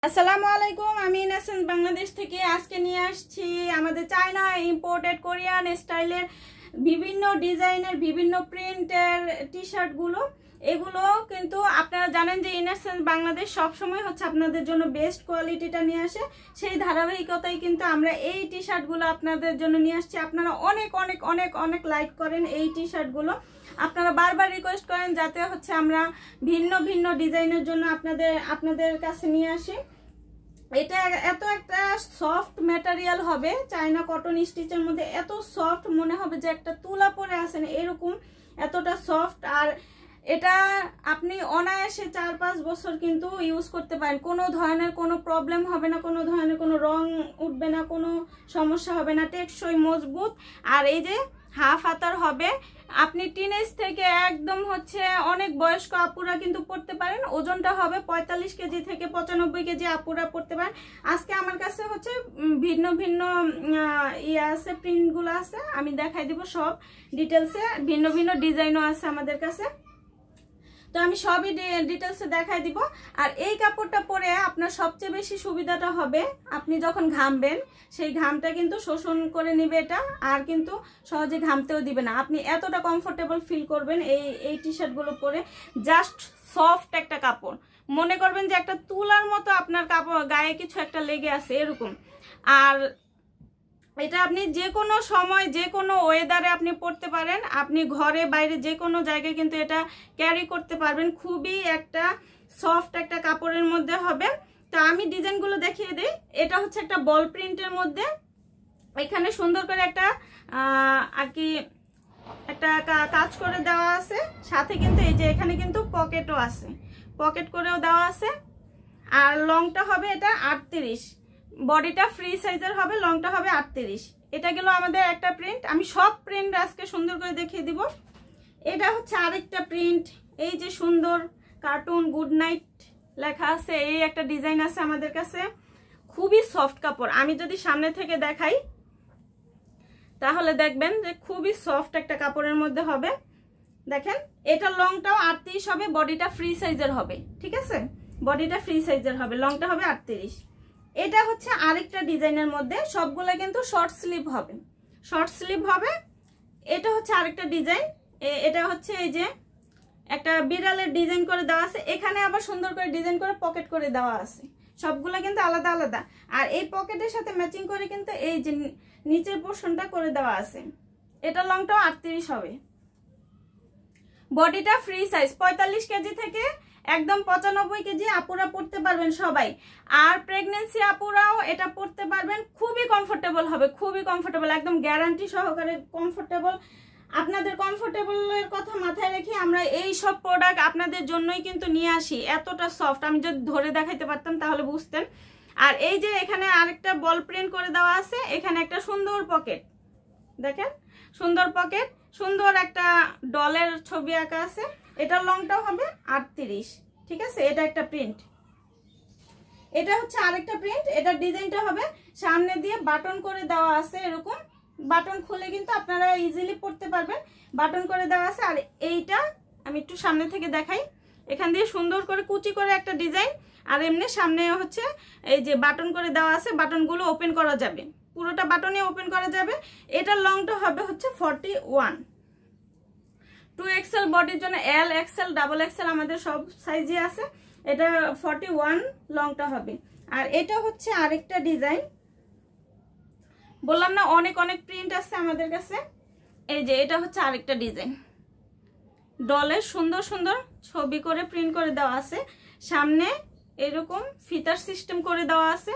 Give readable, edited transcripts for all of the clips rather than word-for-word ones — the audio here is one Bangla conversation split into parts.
আসসালামু আলাইকুম, আমি ইনাসেন্স বাংলাদেশ থেকে আজকে নিয়ে আসছি আমাদের চায়না ইম্পোর্টেড কোরিয়ান স্টাইলের বিভিন্ন ডিজাইনের বিভিন্ন প্রিন্টের টি শার্টগুলো। এগুলো কিন্তু আপনারা জানেন যে ইনাসেন্স বাংলাদেশ সবসময় হচ্ছে আপনাদের জন্য বেস্ট কোয়ালিটিটা নিয়ে আসে। সেই ধারাবাহিকতায় কিন্তু আমরা এই টি শার্টগুলো আপনাদের জন্য নিয়ে আসছি। আপনারা অনেক অনেক অনেক অনেক লাইক করেন এই টি শার্টগুলো, আপনারা বারবার রিকোয়েস্ট করেন যাতে হচ্ছে আমরা ভিন্ন ভিন্ন ডিজাইনের জন্য আপনাদের কাছে নিয়ে আসি। এটা এত একটা সফট ম্যাটেরিয়াল হবে, চায়না কটন স্টিচের মধ্যে এত সফট মনে হবে যে একটা তুলা পরে আছেন এরকম, এতটা সফট। আর এটা আপনি অনায়াসে 4-5 বছর কিন্তু ইউজ করতে পারেন, কোনো ধরনের কোনো প্রবলেম হবে না, কোনো ধরনের কোনো রং উঠবে না, কোনো সমস্যা হবে না, টেকসই মজবুত। আর এই যে হাফ হাতার হবে, আপনি টিনেজ থেকে একদম হচ্ছে অনেক বয়স্ক আপুরা কিন্তু পড়তে পারেন। ওজনটা হবে 45 কেজি থেকে 95 কেজি আপুরা পড়তে পারেন। আজকে আমার কাছে হচ্ছে ভিন্ন ভিন্ন আছে, প্রিন্টগুলো আছে, আমি দেখাই দিব সব ডিটেলসে। ভিন্ন ভিন্ন ডিজাইনও আছে আমাদের কাছে, তো আমি সবই ডিটেলসে দেখাই দিব। আর এই কাপড়টা পরে আপনার সবচেয়ে বেশি সুবিধাটা হবে, আপনি যখন ঘামবেন সেই ঘামটা কিন্তু শোষণ করে নেবে এটা, আর কিন্তু সহজে ঘামতেও দিবে না। আপনি এতটা কমফোর্টেবল ফিল করবেন এই টি শার্টগুলো পরে। জাস্ট সফট একটা কাপড়, মনে করবেন যে একটা তুলার মতো আপনার কাপড় গায়ে কিছু একটা লেগে আছে এরকম। আর এটা আপনি যে কোনো সময় যে কোনো ওয়েদারে আপনি পরতে পারেন, আপনি ঘরে বাইরে যে কোনো জায়গায় কিন্তু এটা ক্যারি করতে পারবেন। খুবই একটা সফট একটা কাপড়ের মধ্যে হবে। তো আমি ডিজাইনগুলো দেখিয়ে দিই। এটা হচ্ছে একটা বল প্রিন্টের মধ্যে, এখানে সুন্দর করে একটা আর কি একটা কাজ করে দেওয়া আছে, সাথে কিন্তু এই যে এখানে কিন্তু পকেটও আছে, পকেট করেও দেওয়া আছে। আর লংটা হবে এটা 38, বডিটা ফ্রি সাইজের হবে, লংটা হবে 38। এটা গেল আমাদের একটা প্রিন্ট। আমি সব প্রিন্ট আজকে সুন্দর করে দেখিয়ে দিব। এটা হচ্ছে আরেকটা প্রিন্ট, এই যে সুন্দর কার্টুন গুড নাইট লেখা আছে, এই একটা ডিজাইন আছে আমাদের কাছে। খুবই সফট কাপড়, আমি যদি সামনে থেকে দেখাই তাহলে দেখবেন যে খুবই সফট একটা কাপড়ের মধ্যে হবে। দেখেন এটা লংটাও 38 হবে, বডিটা ফ্রি সাইজের হবে, ঠিক আছে, বডিটা ফ্রি সাইজের হবে, লংটা হবে 38। এটা হচ্ছে আরেকটা ডিজাইনের মধ্যে, সবগুলো কিন্তু শর্ট স্লিভ হবে, শর্ট স্লিভ হবে। এটা হচ্ছে আরেকটা ডিজাইন, এটা হচ্ছে এই যে একটা বিড়ালের ডিজাইন করে দেওয়া আছে, এখানে আবার সুন্দর করে ডিজাইন করে পকেট করে দেওয়া আছে, সবগুলো কিন্তু আলাদা আলাদা। আর এই পকেটের সাথে ম্যাচিং করে কিন্তু এই যে নিচের পোর্শনটা করে দেওয়া আছে। এটা লংটাও 38 হবে, বডিটা ফ্রি সাইজ, 45 কেজি থেকে একদম 95 কেজি আপুরা পড়তে পারবেন সবাই। আর প্রেগনেন্সি আপুরাও এটা পড়তে পারবেন, খুবই কমফোর্টেবল হবে, খুবই কমফোর্টেবল, একদম গ্যারান্টি সহকারে কমফোর্টেবল। আপনাদের কমফোর্টেবলের কথা মাথায় রেখে আমরা এই সব প্রোডাক্ট আপনাদের জন্যই কিন্তু নিয়ে আসি। এতটা সফট, আমি যদি ধরে দেখাইতে পারতাম তাহলে বুঝতেন। আর এই যে এখানে আরেকটা বল প্রিন্ট করে দেওয়া আছে, এখানে একটা সুন্দর পকেট, দেখেন সুন্দর পকেট, সুন্দর একটা ডলের ছবি আঁকা আছে। এটা লংটাও হবে 38, ঠিক আছে। এটা একটা প্রিন্ট, এটা হচ্ছে আরেকটা প্রিন্ট। এটা ডিজাইনটা হবে সামনে দিয়ে বাটন করে দেওয়া আছে, এরকম বাটন খুলে কিন্তু আপনারা ইজিলি পড়তে পারবেন, বাটন করে দেওয়া আছে। আর এইটা আমি একটু সামনে থেকে দেখাই, এখান দিয়ে সুন্দর করে কুচি করে একটা ডিজাইন, আর এমনি সামনে হচ্ছে এই যে বাটন করে দেওয়া আছে, বাটনগুলো ওপেন করা যাবে, পুরোটা বাটনে ওপেন করা যাবে। এটার লংটা হবে হচ্ছে 41, 2XL বডির জন্য L, XL, ডাবল XL আমাদের সব সাইজে আছে। এটা 41 লংটা হবে। আর এটা হচ্ছে আরেকটা ডিজাইন, বললাম না অনেক অনেক প্রিন্ট আছে আমাদের কাছে। এই যে এটা হচ্ছে আরেকটা ডিজাইন, ডলের সুন্দর সুন্দর ছবি করে প্রিন্ট করে দেওয়া আছে, সামনে এরকম ফিতার সিস্টেম করে দেওয়া আছে,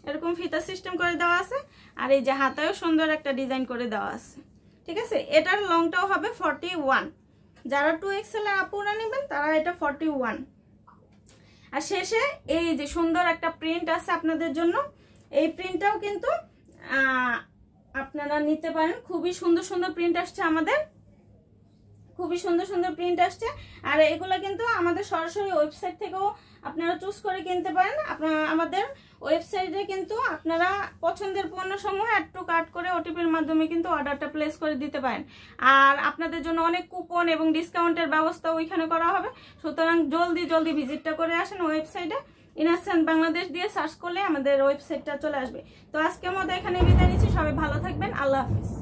এরকম ফিতার সিস্টেম করে দেওয়া আছে। আর এই যে হাতায়ও সুন্দর একটা ডিজাইন করে দেওয়া আছে, ঠিক আছে। এটার লংটাও হবে 41, যারা 2XL এর আপুরা নেবেন তারা এটা 41। আর শেষে এই যে সুন্দর একটা প্রিন্ট আছে আপনাদের জন্য, এই প্রিন্টটাও কিন্তু আপনারা নিতে পারেন। খুবই সুন্দর সুন্দর প্রিন্ট আসছে আমাদের, খুবই সুন্দর সুন্দর প্রিন্ট আসছে। আর এগুলো কিন্তু আমাদের সরাসরি ওয়েবসাইট থেকেও আপনারা চুজ করে কিনতে পারেন। আমাদের ওয়েবসাইটে কিন্তু আপনারা পছন্দের পণ্যসমূহ অ্যাড টু কার্ট করে ওটিপির মাধ্যমে কিন্তু অর্ডারটা প্লেস করে দিতে পারেন। আর আপনাদের জন্য অনেক কুপন এবং ডিসকাউন্টের ব্যবস্থা ওইখানে করা হবে, সুতরাং জলদি জলদি ভিজিটটা করে আসেন ওয়েবসাইটে। ইনাসেন্ট বাংলাদেশ দিয়ে সার্চ করলে আমাদের ওয়েবসাইটটা চলে আসবে। তো আজকের মতো এখানে বিদায় নিচ্ছি, সবাই ভালো থাকবেন, আল্লাহ হাফিজ।